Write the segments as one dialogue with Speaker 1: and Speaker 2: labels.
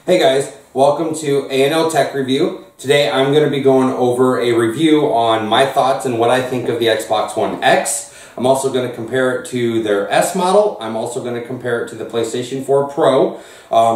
Speaker 1: Hey guys, welcome to A&L Tech Review. Today I'm going to be going over a review on my thoughts and what I think of the Xbox One X. I'm also going to compare it to their S model. I'm also going to compare it to the PlayStation 4 Pro.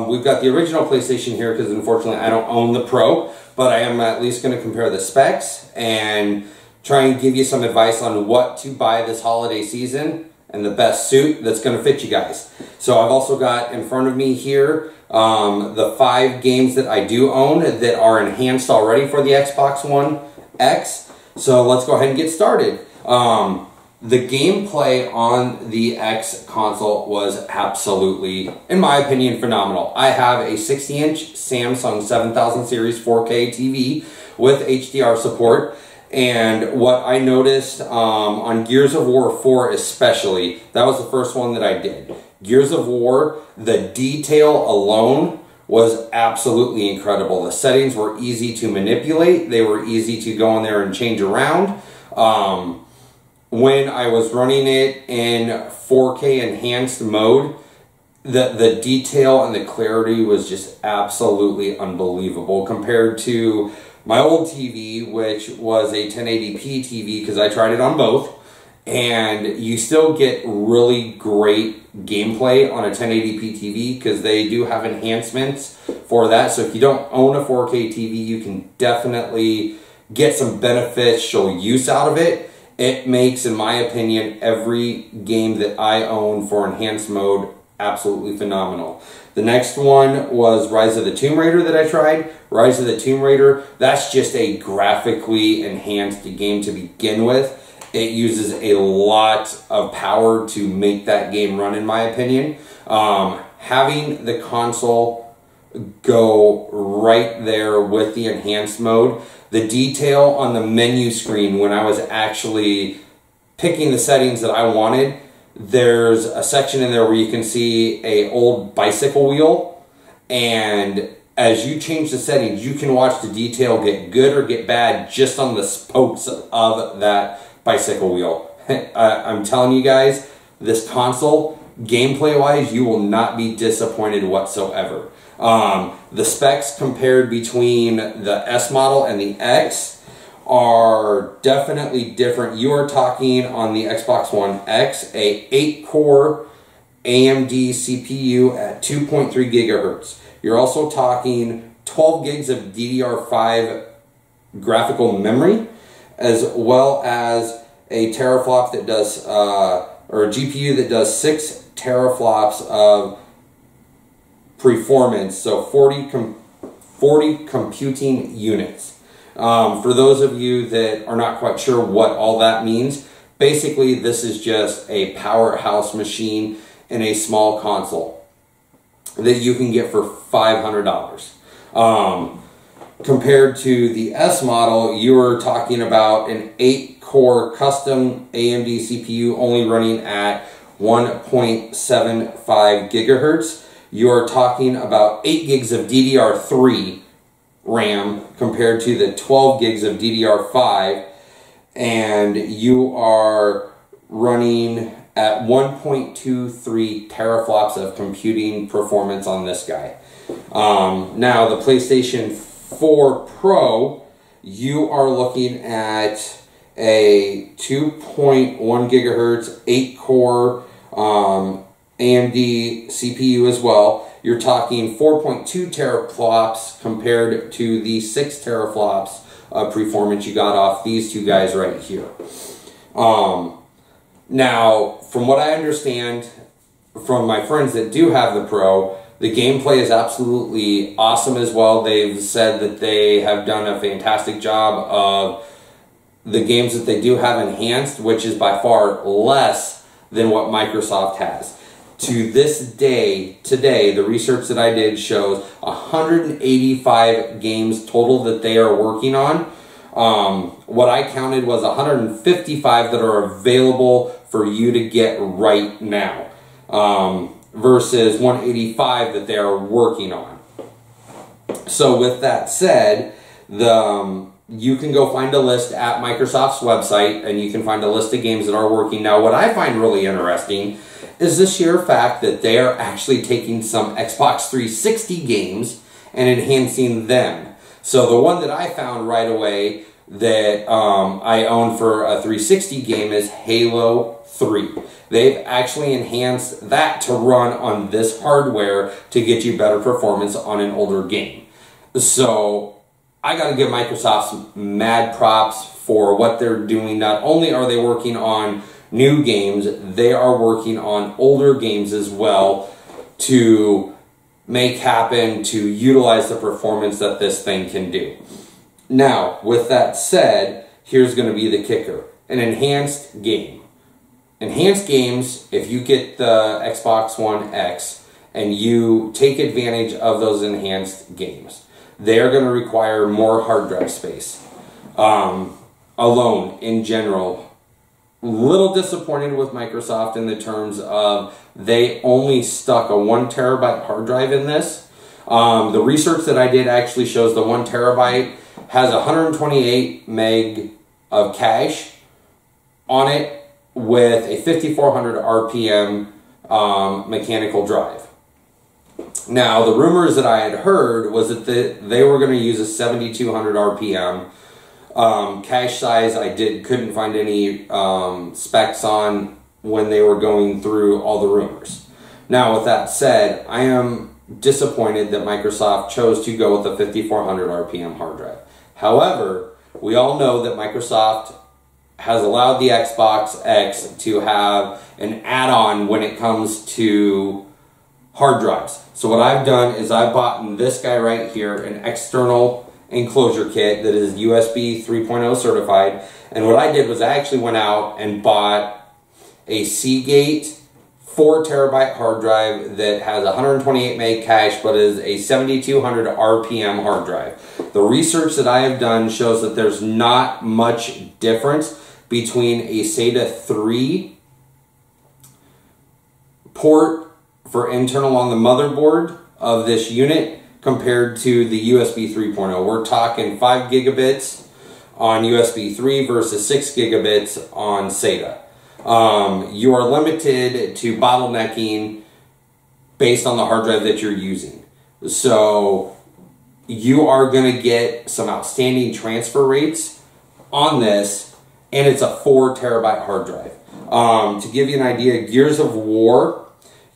Speaker 1: We've got the original PlayStation here because unfortunately I don't own the Pro, but I am at least going to compare the specs and try and give you some advice on what to buy this holiday season and the best suit that's going to fit you guys. So I've also got in front of me here the 5 games that I do own that are enhanced already for the Xbox One X. So let's go ahead and get started. The gameplay on the X console was absolutely, in my opinion, phenomenal. I have a 60-inch Samsung 7000 series 4K TV with HDR support. And what I noticed on Gears of War 4 especially, that was the first one that I did. Gears of War, the detail alone was absolutely incredible. The settings were easy to manipulate. They were easy to go in there and change around. When I was running it in 4K enhanced mode, the detail and the clarity was just absolutely unbelievable compared to my old TV, which was a 1080p TV, because I tried it on both, and you still get really great gameplay on a 1080p TV because they do have enhancements for that. So if you don't own a 4K TV, you can definitely get some beneficial use out of it. It makes, in my opinion, every game that I own for enhanced mode absolutely phenomenal. The next one was Rise of the Tomb Raider that I tried. Rise of the Tomb Raider, that's just a graphically enhanced game to begin with. It uses a lot of power to make that game run, in my opinion. Having the console go right there with the enhanced mode, the detail on the menu screen when I was actually picking the settings that I wanted, there's a section in there where you can see a old bicycle wheel, and as you change the settings, you can watch the detail get good or get bad just on the spokes of that bicycle wheel. I'm telling you guys, this console, gameplay-wise, you will not be disappointed whatsoever. The specs compared between the S model and the X are definitely different. You are talking on the Xbox One X, a 8-core AMD CPU at 2.3 gigahertz. You're also talking 12 gigs of DDR5 graphical memory, as well as a teraflop that does, or a GPU that does 6 teraflops of performance, so 40 computing units. For those of you that are not quite sure what all that means, basically this is just a powerhouse machine in a small console that you can get for $500. Compared to the S model, you are talking about an 8-core custom AMD CPU only running at 1.75 gigahertz. You are talking about 8 gigs of DDR3 RAM compared to the 12 gigs of DDR5, and you are running at 1.23 teraflops of computing performance on this guy. Now the PlayStation 4 Pro, you are looking at a 2.1 gigahertz 8-core AMD CPU as well. You're talking 4.2 teraflops compared to the 6 teraflops of performance you got off these two guys right here. Now, from what I understand from my friends that do have the Pro, the gameplay is absolutely awesome as well. They've said that they have done a fantastic job of the games that they do have enhanced, which is by far less than what Microsoft has. To this day, today, the research that I did shows 185 games total that they are working on. What I counted was 155 that are available for you to get right now, versus 185 that they are working on. So with that said, you can go find a list at Microsoft's website, and you can find a list of games that are working. Now, what I find really interesting is the sheer fact that they are actually taking some Xbox 360 games and enhancing them. So the one that I found right away that I own for a 360 game is Halo 3. They've actually enhanced that to run on this hardware to get you better performance on an older game. So I got to give Microsoft mad props for what they're doing. Not only are they working on new games, they are working on older games as well to make happen, to utilize the performance that this thing can do. Now, with that said, here's going to be the kicker. An enhanced game. Enhanced games, if you get the Xbox One X and you take advantage of those enhanced games, they are going to require more hard drive space. Alone, in general, little disappointed with Microsoft in the terms of they only stuck a 1 terabyte hard drive in this. The research that I did actually shows the 1 terabyte has 128 meg of cache on it with a 5400 RPM mechanical drive. Now, the rumors that I had heard was that they were going to use a 7200 RPM cache size. I couldn't find any specs on when they were going through all the rumors. Now, with that said, I am disappointed that Microsoft chose to go with a 5400 RPM hard drive. However, we all know that Microsoft has allowed the Xbox X to have an add-on when it comes to hard drives. So what I've done is I've bought this guy right here, an external enclosure kit that is USB 3.0 certified. And what I did was I actually went out and bought a Seagate 4 terabyte hard drive that has 128 meg cache but is a 7200 RPM hard drive. The research that I have done shows that there's not much difference between a SATA 3 port for internal on the motherboard of this unit compared to the USB 3.0. We're talking 5 gigabits on USB 3 versus 6 gigabits on SATA. You are limited to bottlenecking based on the hard drive that you're using. So you are going to get some outstanding transfer rates on this, and it's a 4 terabyte hard drive. To give you an idea, Gears of War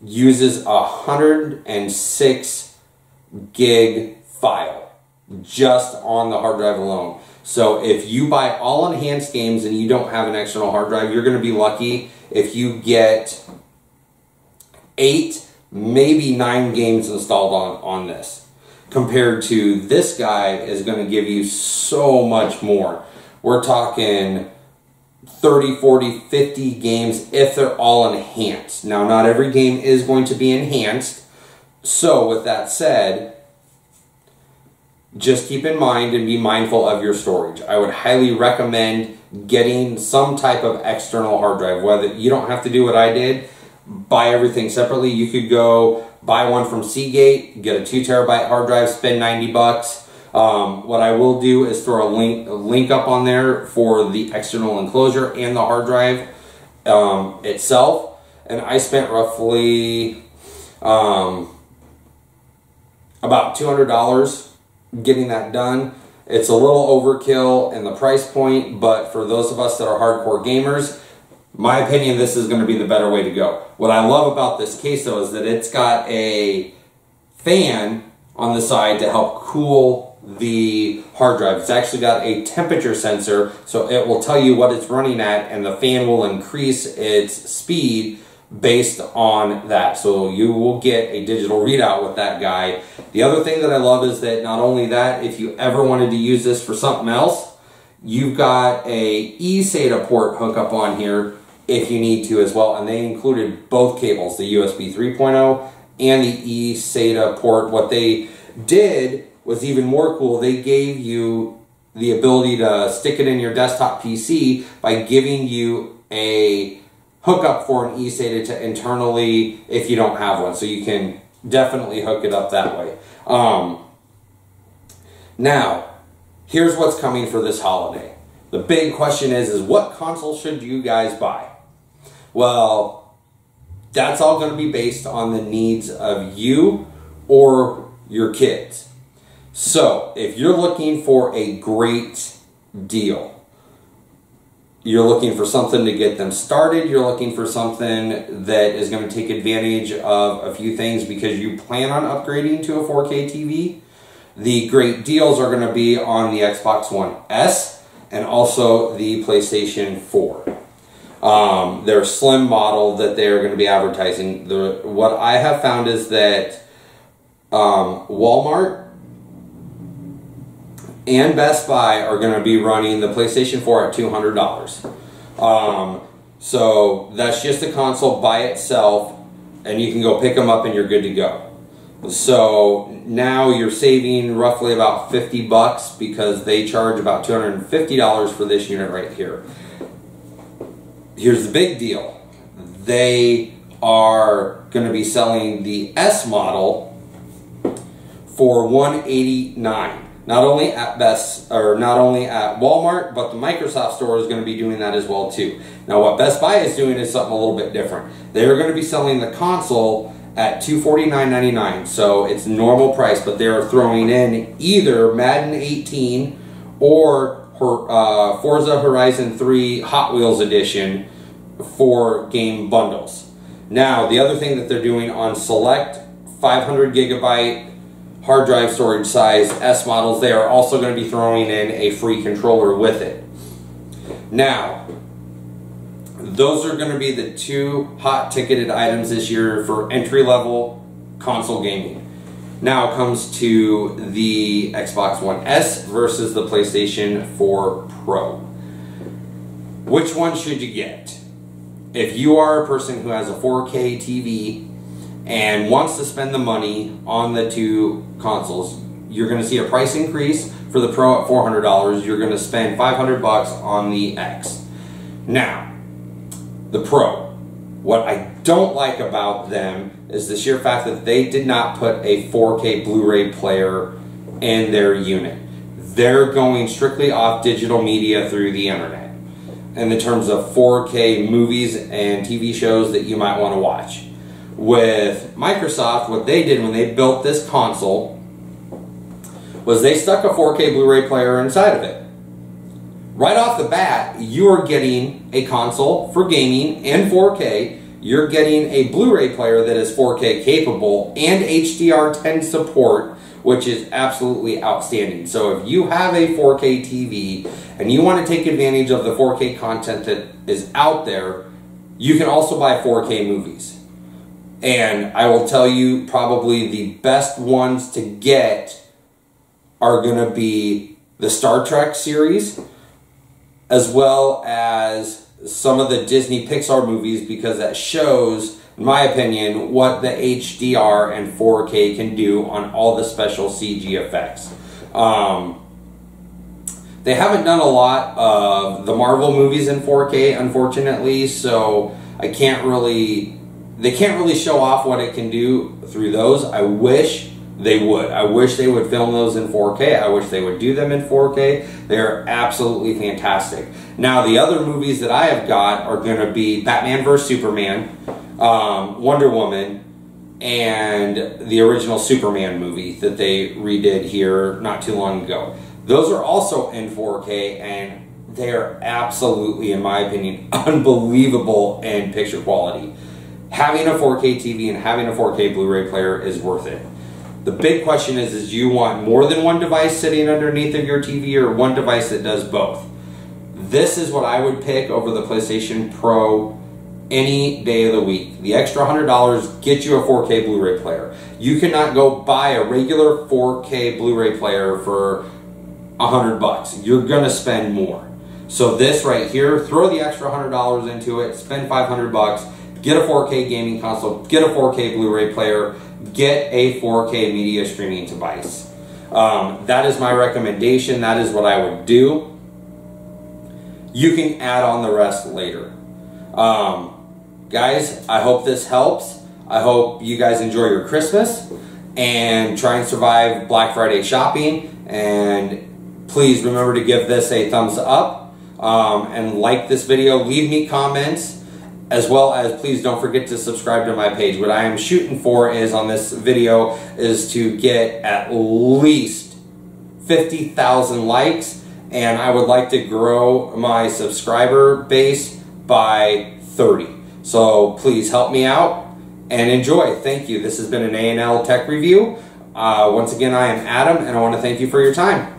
Speaker 1: uses a 106 gig file just on the hard drive alone. So if you buy all enhanced games and you don't have an external hard drive, you're going to be lucky if you get 8, maybe 9 games installed on this. Compared to this guy is going to give you so much more. We're talking 30, 40, 50 games if they're all enhanced. Now, not every game is going to be enhanced. So with that said, just keep in mind and be mindful of your storage. I would highly recommend getting some type of external hard drive. Whether you don't have to do what I did, buy everything separately. You could go buy one from Seagate, get a 2 terabyte hard drive, spend 90 bucks. What I will do is throw a link up on there for the external enclosure and the hard drive itself. And I spent roughly about $200 getting that done. It's a little overkill in the price point, but for those of us that are hardcore gamers, my opinion, this is going to be the better way to go. What I love about this case, though, is that it's got a fan on the side to help cool the hard drive. It's actually got a temperature sensor, so it will tell you what it's running at, and the fan will increase its speed based on that. So you will get a digital readout with that guy. The other thing that I love is that not only that, if you ever wanted to use this for something else, you've got a eSATA port hookup on here if you need to as well. And they included both cables, the USB 3.0 and the eSATA port. What they did was even more cool. They gave you the ability to stick it in your desktop PC by giving you a hookup for an eSATA to internally if you don't have one. So you can definitely hook it up that way. Now, here's what's coming for this holiday. The big question is what console should you guys buy? Well, that's all going to be based on the needs of you or your kids. So if you're looking for a great deal, you're looking for something to get them started, you're looking for something that is going to take advantage of a few things because you plan on upgrading to a 4K TV, the great deals are going to be on the Xbox One S and also the PlayStation 4. Their slim model that they're going to be advertising. What I have found is that Walmart and Best Buy are going to be running the PlayStation 4 at $200. So that's just a console by itself, and you can go pick them up and you're good to go. So now you're saving roughly about $50 because they charge about $250 for this unit right here. Here's the big deal. They are going to be selling the S model for $189. Not only at Walmart, but the Microsoft store is going to be doing that as well too. Now what Best Buy is doing is something a little bit different. They're going to be selling the console at $249.99, so it's normal price, but they're throwing in either Madden 18 or Forza Horizon 3 Hot Wheels Edition for game bundles. Now the other thing that they're doing on select 500 gigabyte hard drive storage size S models, they are also going to be throwing in a free controller with it. Now, those are going to be the two hot ticketed items this year for entry-level console gaming. Now comes to the Xbox One S versus the PlayStation 4 Pro. Which one should you get? If you are a person who has a 4K TV and wants to spend the money on the two consoles, you're going to see a price increase for the Pro at $400. You're going to spend $500 on the X. Now, the Pro. What I don't like about them is the sheer fact that they did not put a 4K Blu-ray player in their unit. They're going strictly off digital media through the internet in the terms of 4K movies and TV shows that you might want to watch. With Microsoft, what they did when they built this console was they stuck a 4K Blu-ray player inside of it. Right off the bat, you are getting a console for gaming and 4K. You're getting a Blu-ray player that is 4K capable and HDR10 support, which is absolutely outstanding. So if you have a 4K TV and you want to take advantage of the 4K content that is out there, you can also buy 4K movies. And I will tell you, probably the best ones to get are going to be the Star Trek series, as well as some of the Disney Pixar movies, because that shows, in my opinion, what the HDR and 4K can do on all the special CG effects. They haven't done a lot of the Marvel movies in 4K, unfortunately, so they can't really show off what it can do through those. I wish they would. I wish they would film those in 4K. I wish they would do them in 4K. They're absolutely fantastic. Now, the other movies that I have got are going to be Batman vs. Superman, Wonder Woman, and the original Superman movie that they redid here not too long ago. Those are also in 4K, and they're absolutely, in my opinion, unbelievable in picture quality. Having a 4K TV and having a 4K Blu-ray player is worth it. The big question is do you want more than one device sitting underneath of your TV or one device that does both? This is what I would pick over the PlayStation Pro any day of the week. The extra $100 gets you a 4K Blu-ray player. You cannot go buy a regular 4K Blu-ray player for $100. You're going to spend more. So this right here, throw the extra $100 into it, spend $500, get a 4K gaming console, get a 4K Blu-ray player, get a 4K media streaming device. That is my recommendation. That is what I would do. You can add on the rest later. Guys, I hope this helps. I hope you guys enjoy your Christmas and try and survive Black Friday shopping. And please remember to give this a thumbs up and like this video. Leave me comments. As well as, please don't forget to subscribe to my page. What I am shooting for is, on this video, is to get at least 50,000 likes, and I would like to grow my subscriber base by 30. So please help me out and enjoy. Thank you. This has been an A&L Tech Review. Once again, I am Adam, and I want to thank you for your time.